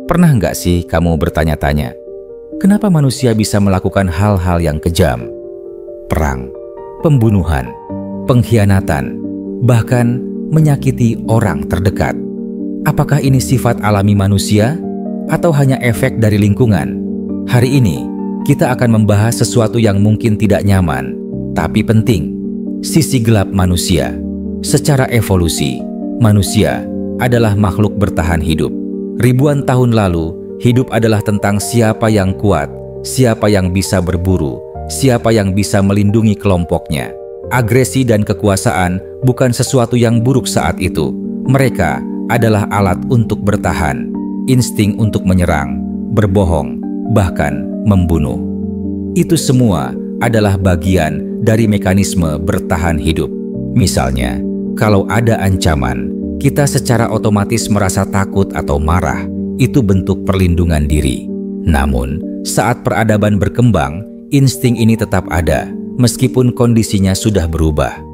Pernah nggak sih kamu bertanya-tanya, kenapa manusia bisa melakukan hal-hal yang kejam? Perang, pembunuhan, pengkhianatan, bahkan menyakiti orang terdekat. Apakah ini sifat alami manusia atau hanya efek dari lingkungan? Hari ini, kita akan membahas sesuatu yang mungkin tidak nyaman, tapi penting. Sisi gelap manusia. Secara evolusi, manusia adalah makhluk bertahan hidup. Ribuan tahun lalu, hidup adalah tentang siapa yang kuat, siapa yang bisa berburu, siapa yang bisa melindungi kelompoknya. Agresi dan kekuasaan bukan sesuatu yang buruk saat itu. Mereka adalah alat untuk bertahan, insting untuk menyerang, berbohong, bahkan membunuh. Itu semua adalah bagian dari mekanisme bertahan hidup. Misalnya, kalau ada ancaman, kita secara otomatis merasa takut atau marah. Itu bentuk perlindungan diri. Namun, saat peradaban berkembang, insting ini tetap ada, meskipun kondisinya sudah berubah.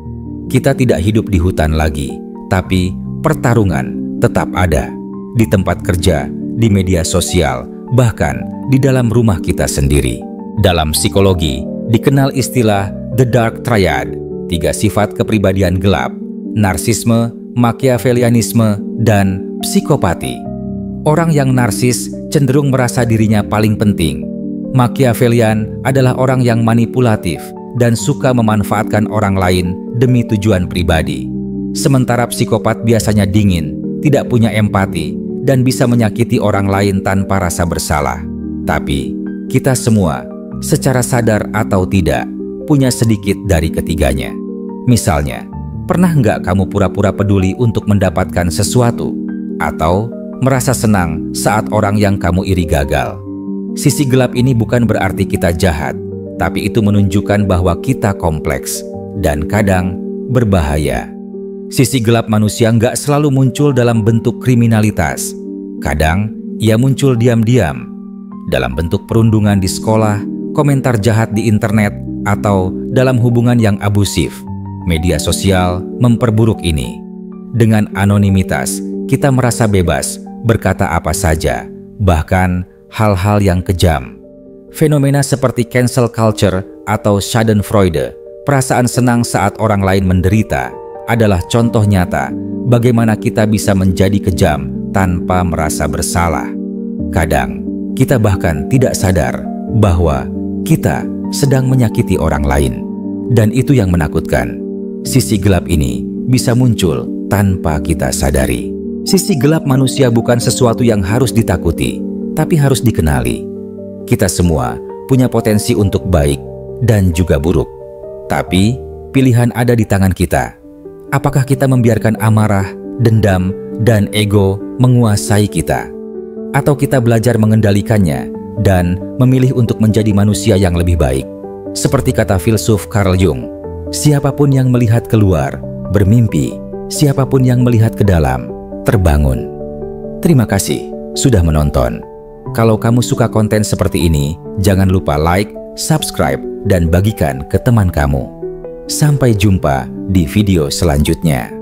Kita tidak hidup di hutan lagi, tapi pertarungan tetap ada. Di tempat kerja, di media sosial, bahkan di dalam rumah kita sendiri. Dalam psikologi, dikenal istilah The Dark Triad, 3 sifat kepribadian gelap, narsisme, Machiavellianisme, dan psikopati. Orang yang narsis cenderung merasa dirinya paling penting. Machiavellian adalah orang yang manipulatif dan suka memanfaatkan orang lain demi tujuan pribadi. Sementara psikopat biasanya dingin, tidak punya empati, dan bisa menyakiti orang lain tanpa rasa bersalah. Tapi, kita semua, secara sadar atau tidak, punya sedikit dari ketiganya. Misalnya, pernah nggak kamu pura-pura peduli untuk mendapatkan sesuatu? Atau merasa senang saat orang yang kamu iri gagal? Sisi gelap ini bukan berarti kita jahat, tapi itu menunjukkan bahwa kita kompleks dan kadang berbahaya. Sisi gelap manusia nggak selalu muncul dalam bentuk kriminalitas. Kadang, ia muncul diam-diam, dalam bentuk perundungan di sekolah, komentar jahat di internet, atau dalam hubungan yang abusif. Media sosial memperburuk ini. Dengan anonimitas, kita merasa bebas berkata apa saja, bahkan hal-hal yang kejam. Fenomena seperti cancel culture atau schadenfreude, perasaan senang saat orang lain menderita, adalah contoh nyata bagaimana kita bisa menjadi kejam tanpa merasa bersalah. Kadang, kita bahkan tidak sadar bahwa kita sedang menyakiti orang lain. Dan itu yang menakutkan. Sisi gelap ini bisa muncul tanpa kita sadari. Sisi gelap manusia bukan sesuatu yang harus ditakuti, tapi harus dikenali. Kita semua punya potensi untuk baik dan juga buruk. Tapi, pilihan ada di tangan kita. Apakah kita membiarkan amarah, dendam, dan ego menguasai kita? Atau kita belajar mengendalikannya dan memilih untuk menjadi manusia yang lebih baik? Seperti kata filsuf Carl Jung, siapapun yang melihat keluar, bermimpi. Siapapun yang melihat ke dalam, terbangun. Terima kasih sudah menonton. Kalau kamu suka konten seperti ini, jangan lupa like, subscribe, dan bagikan ke teman kamu. Sampai jumpa di video selanjutnya.